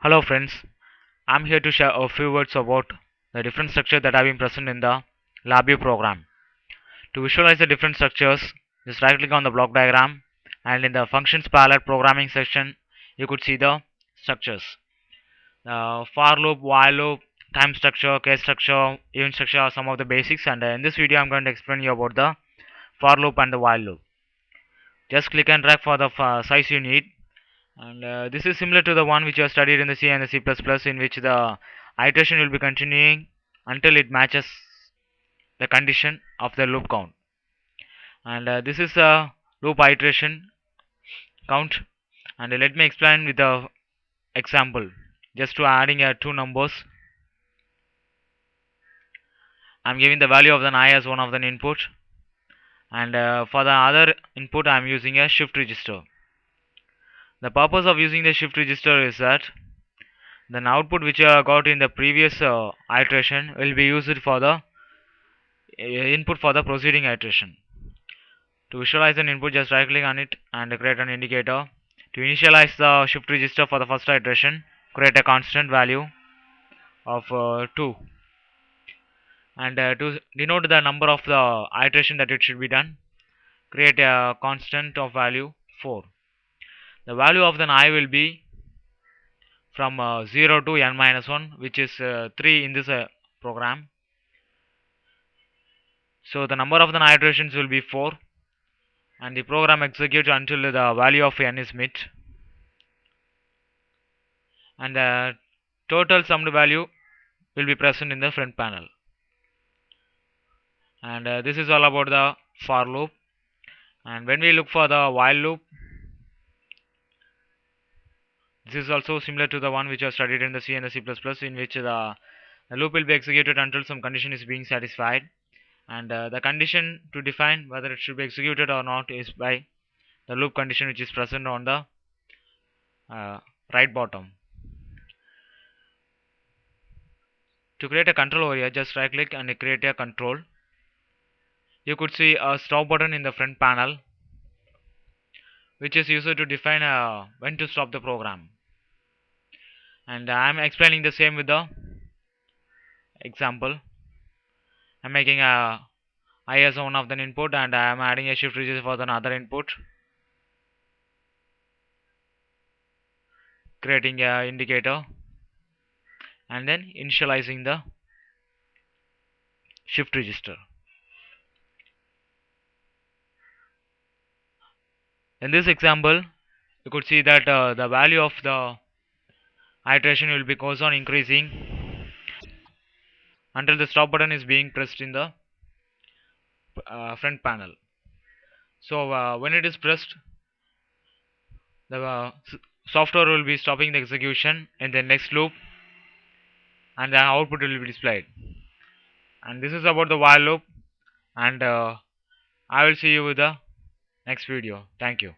Hello friends, I'm here to share a few words about the different structures that have been present in the LabVIEW program. To visualize the different structures, just right click on the block diagram and in the functions palette programming section, you could see the structures. For loop, while loop, time structure, case structure, event structure are some of the basics, and in this video I'm going to explain you about the for loop and the while loop. Just click and drag for the size you need. And this is similar to the one which you have studied in the C and the C++, in which the iteration will be continuing until it matches the condition of the loop count. And this is a loop iteration count. And let me explain with the example. Just to adding two numbers, I'm giving the value of the I as one of the input, and for the other input I'm using a shift register. The purpose of using the shift register is that the output which I got in the previous iteration will be used for the input for the proceeding iteration. To visualize an input, just right click on it and create an indicator. To initialize the shift register for the first iteration, create a constant value of 2, and to denote the number of the iteration that it should be done, create a constant of value 4. The value of the I will be from 0 to n minus 1, which is 3 in this program. So the number of the iterations will be 4, and the program executes until the value of n is met, and the total summed value will be present in the front panel. And this is all about the for loop. And when we look for the while loop, this is also similar to the one which I studied in the C and the C++, in which the loop will be executed until some condition is being satisfied, and the condition to define whether it should be executed or not is by the loop condition which is present on the right bottom. To create a control over here, just right click and create a control. You could see a stop button in the front panel, which is used to define when to stop the program. And I'm explaining the same with the example. I'm making a I as one of the input, and I'm adding a shift register for the other input, creating a indicator, and then initializing the shift register. In this example, you could see that the value of the iteration will be goes on increasing until the stop button is being pressed in the front panel. So when it is pressed, the software will be stopping the execution in the next loop, and the output will be displayed. And this is about the while loop, and I will see you with the next video. Thank you.